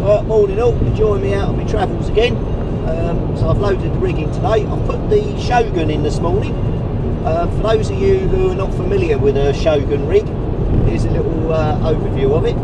Right, morning all, enjoying me out on my travels again. So I've loaded the rig in today. I've put the Shogun in this morning. For those of you who are not familiar with a Shogun rig, here's a little overview of it.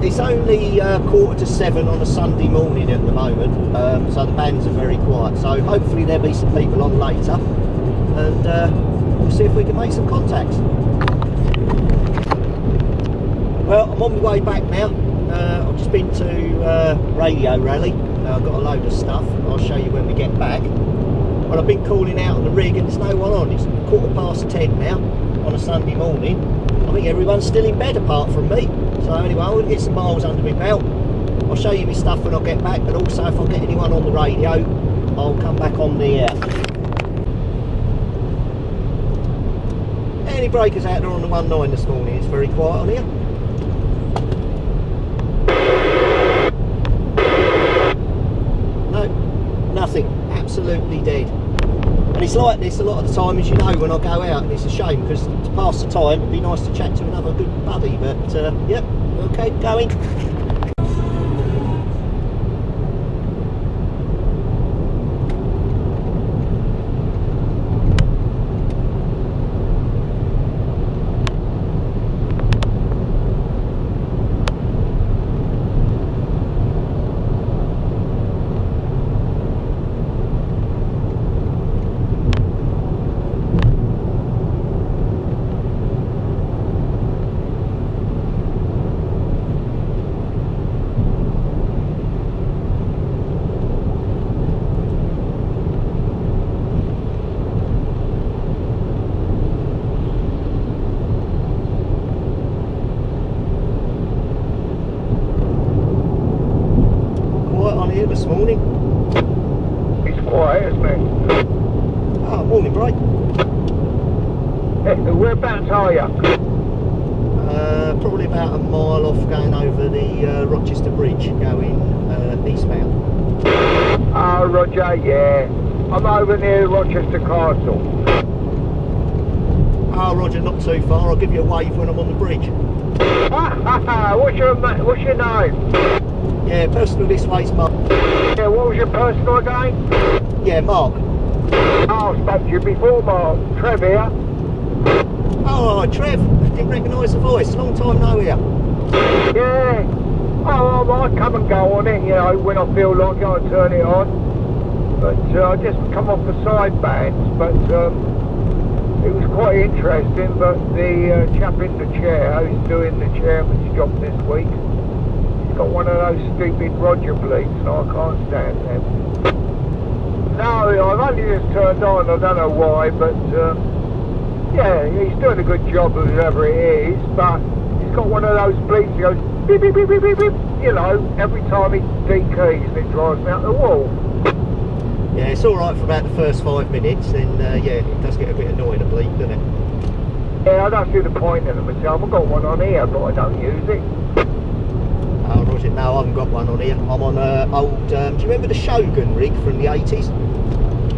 It's only 6:45 on a Sunday morning at the moment, so the bands are very quiet, so hopefully there'll be some people on later, and we'll see if we can make some contacts. Well, I'm on my way back now. I've just been to Radio Rally. I've got a load of stuff. I'll show you when we get back. But I've been calling out on the rig and there's no one on. It's 10:15 now on a Sunday morning. I think everyone's still in bed apart from me. So anyway, I'm going to get some miles under my belt. I'll show you my stuff when I get back, but also if I get anyone on the radio, I'll come back on the air. Any breakers out there on the 1.9 this morning? It's very quiet on here. No, nothing. Absolutely dead. And it's like this a lot of the time, as you know, when I go out, and it's a shame because to pass the time it'd be nice to chat to another good buddy, but yep, okay, going. This morning. It's quiet, isn't it? Oh, morning, Bright. Whereabouts are you? Probably about a mile off, going over the Rochester Bridge, going eastbound. Oh, Roger, yeah. I'm over near Rochester Castle. Oh, Roger, not too far. I'll give you a wave when I'm on the bridge. What's your name? Yeah, personal this way's Mark. Yeah, what was your personal again? Yeah, Mark. Oh, I spoke to you before, Mark. Trev here. Oh, Trev. Didn't recognise the voice. Long time no hear. Yeah. Oh, I might come and go on it, you know, when I feel like it, I'll turn it on. But I just come off the side bands, but it was quite interesting. But the chap in the chair, who's doing the chairman's job this week, got one of those stupid Roger bleeds, and I can't stand them. No, I've only just turned on, I don't know why, but yeah, he's doing a good job of whoever it is, but he's got one of those bleeds, he goes beep beep beep beep beep beep, you know, every time he dekeys, and it drives me out the wall. Yeah, it's alright for about the first 5 minutes, then yeah, it does get a bit annoying to bleep, doesn't it? Yeah, I don't see the point in it myself. I've got one on here, but I don't use it. Oh, Roger, no, I haven't got one on here. I'm on old, do you remember the Shogun rig from the 80s?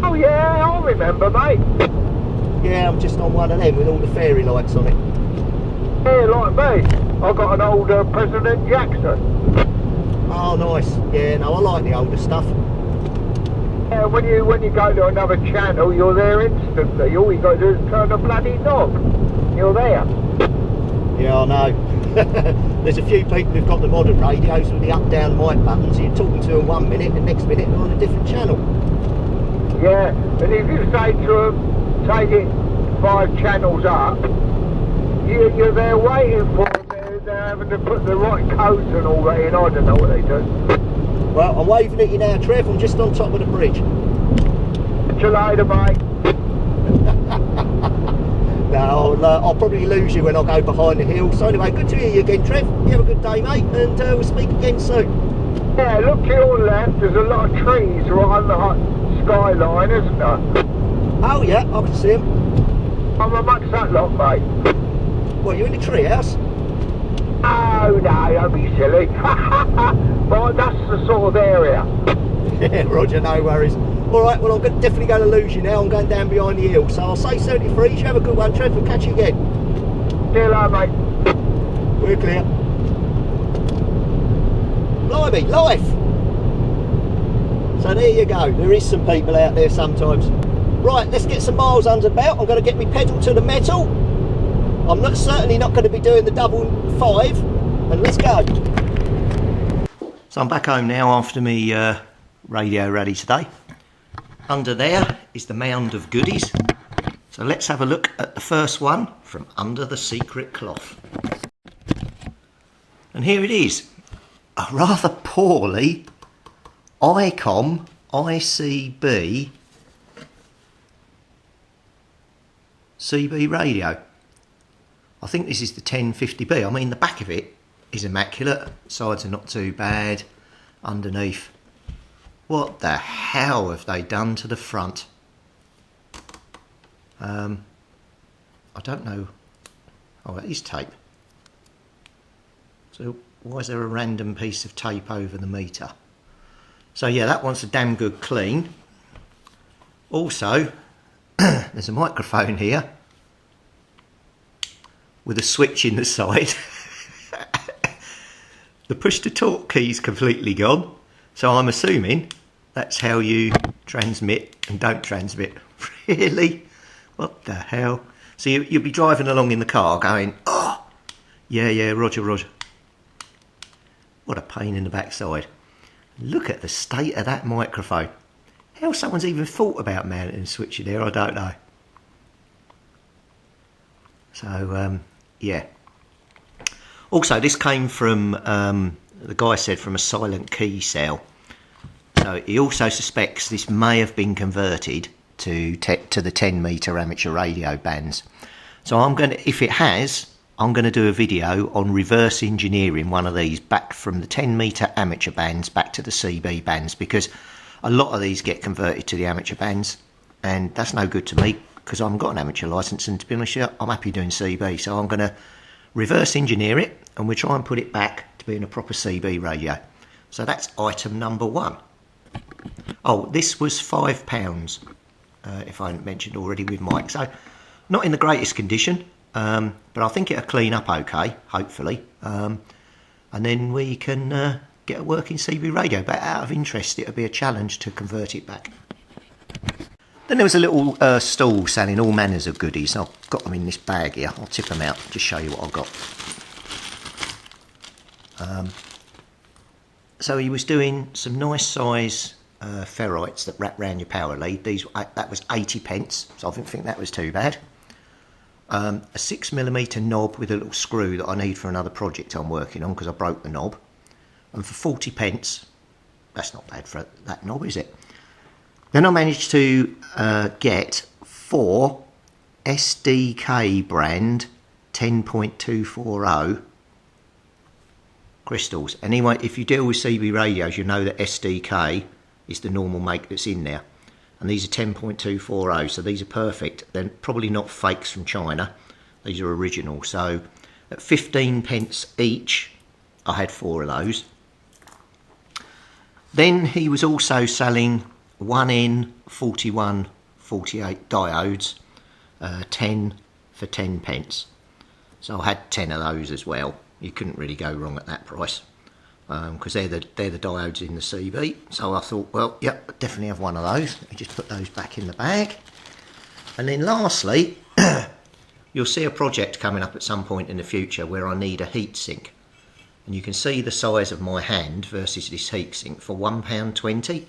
Oh yeah, I remember, mate. Yeah, I'm just on one of them with all the fairy lights on it. Yeah, like me. I've got an old President Jackson. Oh, nice. Yeah, no, I like the older stuff. Yeah, when you go to another channel, you're there instantly. All you got to do is turn the bloody knob. You're there. Yeah, I know. There's a few people who've got the modern radios with the up-down mic buttons. You're talking to them 1 minute, the next minute they're on a different channel. Yeah, and if you say to them, take it 5 channels up, you're there waiting for them. They're having to put the right codes and all that in. I don't know what they do. Well, I'm waving at you now, Trev. I'm just on top of the bridge. See you later, mate. I'll probably lose you when I go behind the hill. So anyway, good to hear you again, Trev. You have a good day, mate, and we'll speak again soon. Yeah, look to your left, there's a lot of trees right on the skyline, isn't there? Oh yeah, I can see him. I'm amongst that lot, mate. What, you in the treehouse? Oh, no, don't be silly. But that's the sort of area. Yeah, Roger, no worries. Alright, well, I'm definitely going to lose you now. I'm going down behind the hill. So I'll say 73. You have a good one, Trev. We'll catch you again. See you later, mate. We're clear. Blimey, life! So there you go. There is some people out there sometimes. Right, let's get some miles under the belt. I'm going to get my pedal to the metal. I'm certainly not going to be doing the double 5. And let's go. So I'm back home now after me radio rally today. Under there is the mound of goodies. So let's have a look at the first one from under the secret cloth. And here it is. A rather poorly ICOM ICB CB radio. I think this is the 1050B. I mean, the back of it is immaculate. Sides are not too bad. Underneath, what the hell have they done to the front? I don't know. Oh, it is tape. So why is there a random piece of tape over the meter? So yeah, that one's a damn good clean. Also, there's a microphone here with a switch in the side. The push to talk key's completely gone, so I'm assuming that's how you transmit and don't transmit. Really? What the hell? So you'll be driving along in the car going, oh, yeah, roger. What a pain in the backside. Look at the state of that microphone. How someone's even thought about mounting and switching there, I don't know. So, yeah. Also, this came from, the guy said, from a silent key cell. So he also suspects this may have been converted to the 10 metre amateur radio bands. So I'm going to, if it has, I'm going to do a video on reverse engineering one of these back from the 10 metre amateur bands back to the CB bands, because a lot of these get converted to the amateur bands, and that's no good to me because I haven't got an amateur licence, and to be honest with you, I'm happy doing CB. So I'm going to reverse engineer it, and we'll try and put it back to being a proper CB radio. So that's item number 1. Oh, this was £5, if I hadn't mentioned already, with Mike. So not in the greatest condition, but I think it'll clean up okay, hopefully. And then we can get a working CB radio. But out of interest, it'll be a challenge to convert it back. Then there was a little stall selling all manners of goodies. I've got them in this bag here. I'll tip them out, just show you what I've got. So he was doing some nice size ferrites that wrap round your power lead. That was 80p, so I didn't think that was too bad. A 6mm knob with a little screw that I need for another project I'm working on because I broke the knob. And for 40p, that's not bad for that knob, is it? Then I managed to get 4 SDK brand 10.240 crystals. Anyway, if you deal with CB radios, you know that SDK is the normal make that's in there. And these are 10.240, so these are perfect. They're probably not fakes from China. These are original. So at 15p each, I had 4 of those. Then he was also selling 1N4148 diodes, 10 for 10p. So I had 10 of those as well. You couldn't really go wrong at that price, because they're the diodes in the CB. So I thought, well, yep, definitely have one of those. Let me just put those back in the bag. And then lastly, you'll see a project coming up at some point in the future where I need a heat sink. And you can see the size of my hand versus this heat sink for £1.20.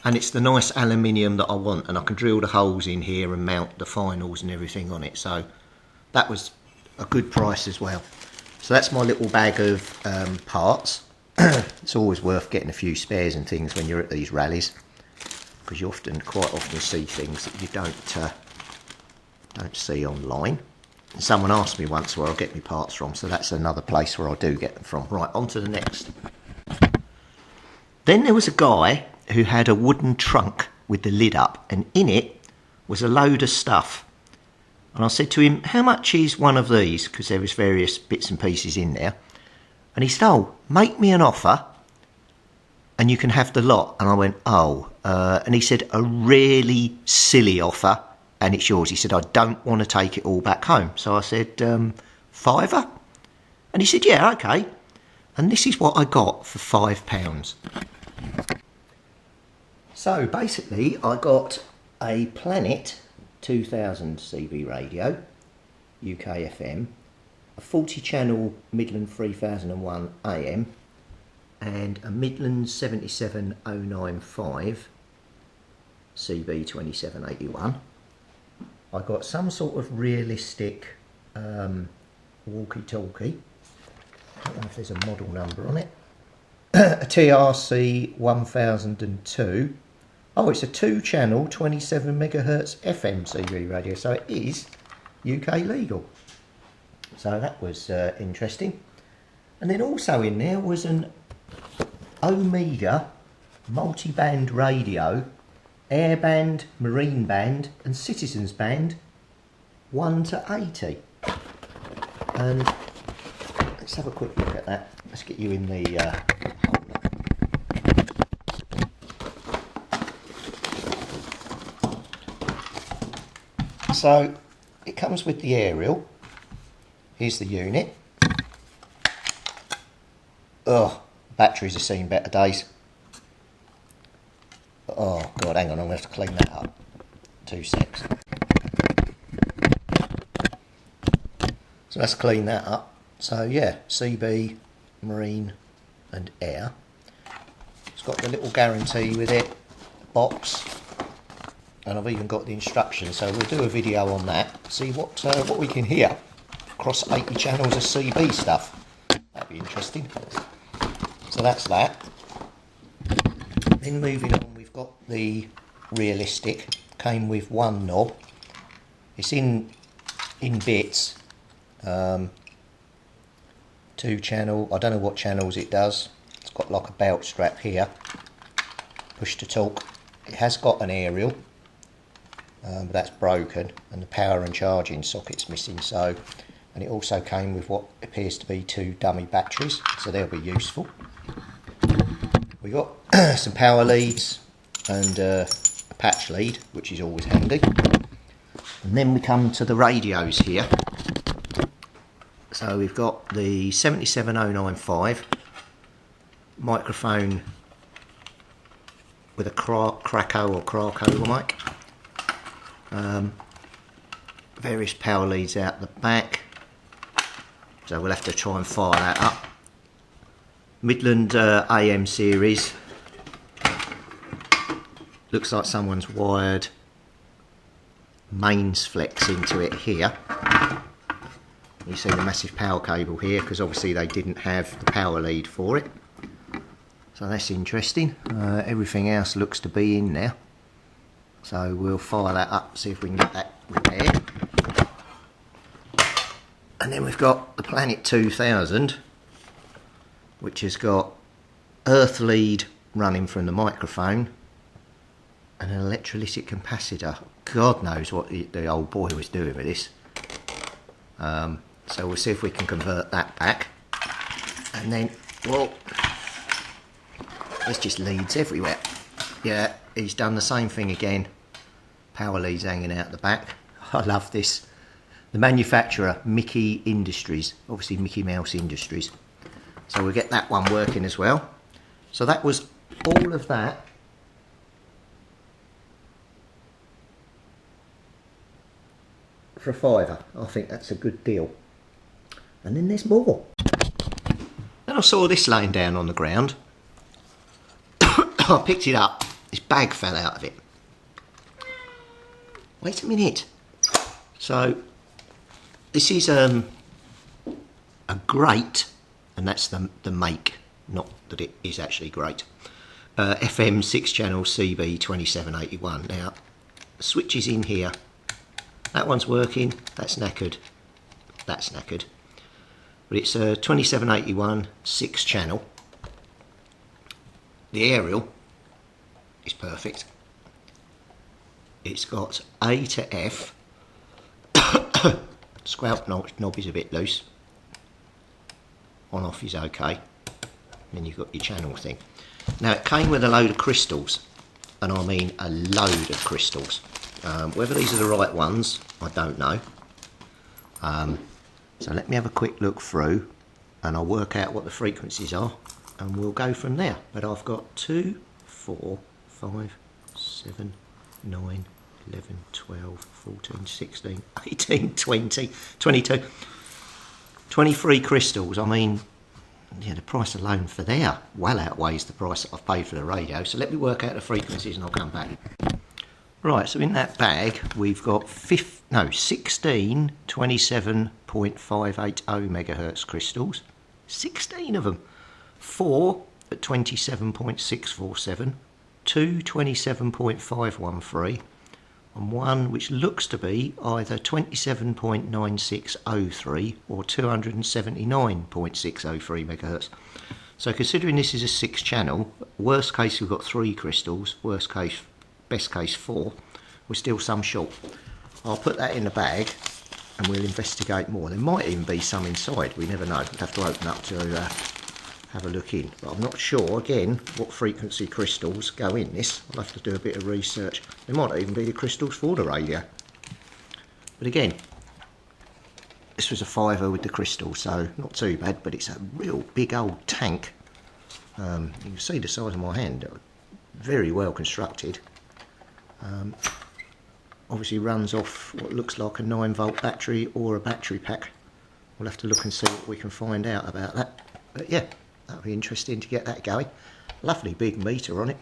And it's the nice aluminium that I want, and I can drill the holes in here and mount the finals and everything on it. So that was a good price as well. So that's my little bag of parts. It's always worth getting a few spares and things when you're at these rallies, because you quite often see things that you don't see online. Someone asked me once where I'll get my parts from, so that's another place where I do get them from. Right, on to the next. Then there was a guy who had a wooden trunk with the lid up, and in it was a load of stuff. And I said to him, how much is one of these? Because there was various bits and pieces in there. And he said, oh, make me an offer and you can have the lot. And I went, oh. And he said, a really silly offer and it's yours. He said, I don't want to take it all back home. So I said, £5? And he said, yeah, okay. And this is what I got for £5. So basically I got a Planet 2000 CB radio, UK FM, a 40 channel Midland 3001 AM and a Midland 77095 CB 2781. I got some sort of realistic walkie-talkie. I don't know if there's a model number on it. A TRC 1002. Oh, it's a 2-channel 27 megahertz FM CB radio, so it is UK legal. So that was interesting. And then also in there was an Omega multi-band radio, air band, marine band and citizens band 1 to 80. And let's have a quick look at that. Let's get you in the So it comes with the aerial. Here's the unit. Oh, batteries have seen better days. Oh God, hang on, I'm going to have to clean that up. 2 secs. So let's clean that up. So yeah, CB, marine and air. It's got the little guarantee with it, box. And I've even got the instructions, so we'll do a video on that, see what we can hear across 80 channels of CB stuff. That'd be interesting. So that's that. Then moving on, we've got the realistic. Came with one knob. It's in bits. 2 channel. I don't know what channels it does. It's got like a belt strap here. Push to talk. It has got an aerial. But that's broken and the power and charging socket's missing, so, and it also came with what appears to be 2 dummy batteries, so they'll be useful. We got some power leads and a patch lead, which is always handy. And then we come to the radios here. So we've got the 77095 microphone with a Krakow or Krakow mic. Various power leads out the back, so we'll have to try and fire that up. Midland AM series. Looks like someone's wired mains flex into it here. You see the massive power cable here, because obviously they didn't have the power lead for it. So that's interesting. Everything else looks to be in there. So we'll fire that up, see if we can get that repaired. And then we've got the Planet 2000, which has got earth lead running from the microphone and an electrolytic capacitor. God knows what the old boy was doing with this. So we'll see if we can convert that back. And then, well, there's just leads everywhere. Yeah, he's done the same thing again. Power leads hanging out the back. I love this. The manufacturer, Mickey Industries, obviously Mickey Mouse Industries. So we'll get that one working as well. So that was all of that. For a £5. I think that's a good deal. And then there's more. Then I saw this laying down on the ground. I picked it up. This bag fell out of it. Wait a minute. So this is a grate, and that's the make, not that it is actually great. FM 6 channel CB 2781. Now, the switch is in here, That one's working, that's knackered, that's knackered. But it's a 2781 6 channel. The aerial is perfect. It's got A to F. Squelch knob is a bit loose. On off is okay. Then you've got your channel thing. Now it came with a load of crystals, and I mean a load of crystals. Whether these are the right ones, I don't know. So let me have a quick look through and I'll work out what the frequencies are and we'll go from there. But I've got 2, 4, 5, 7, 9, 11, 12, 14, 16, 18, 20, 22, 23 crystals. I mean, yeah, the price alone for there well outweighs the price that I've paid for the radio. So let me work out the frequencies and I'll come back. Right, so in that bag we've got 16 27.580 megahertz crystals, 16 of them, 4 at 27.647, 2 27.513, and one which looks to be either 27.9603 or 279.603 megahertz. So considering this is a 6 channel, worst case we've got 3 crystals, worst case, best case 4, we're still some short. I'll put that in the bag and we'll investigate more. There might even be some inside, we never know. We'll have to open up to have a look in. But I'm not sure, again, what frequency crystals go in this. I'll have to do a bit of research. There might even be the crystals for the radio. But again, this was a fiver with the crystal, so not too bad, but it's a real big old tank. You can see the size of my hand, very well constructed. Obviously runs off what looks like a 9-volt battery or a battery pack. We'll have to look and see what we can find out about that. But yeah, that'll be interesting to get that going. Lovely big meter on it.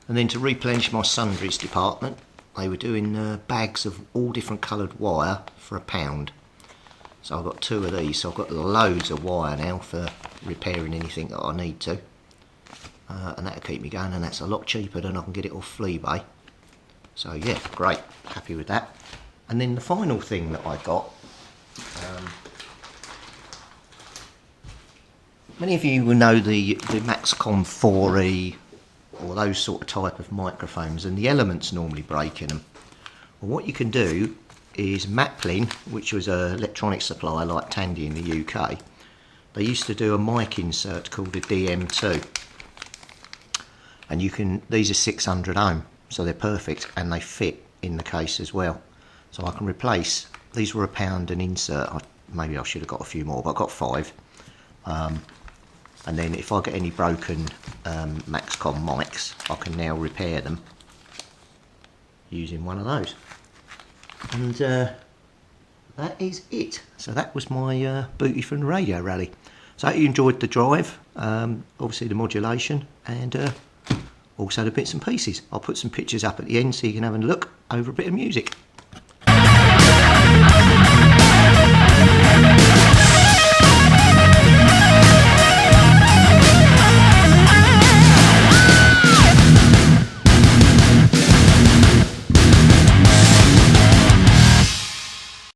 And then to replenish my sundries department, they were doing bags of all different coloured wire for £1. So I've got 2 of these, so I've got loads of wire now for repairing anything that I need to. And that'll keep me going, and that's a lot cheaper than I can get it off Fleabay. So yeah, great, happy with that. And then the final thing that I got, many of you will know the Maxcom 4E or those sort of type of microphones, and the elements normally break in them. Well, what you can do is Maplin, which was an electronic supplier like Tandy in the UK, they used to do a mic insert called a DM2. And you can, these are 600 ohm, so they're perfect and they fit in the case as well. So I can replace, these were £1 an insert, maybe I should have got a few more, but I got 5. And then if I get any broken Maxcom mics, I can now repair them using one of those. And that is it. So that was my booty from the radio rally. So I hope you enjoyed the drive, obviously the modulation, and also the bits and pieces. I'll put some pictures up at the end so you can have a look over a bit of music.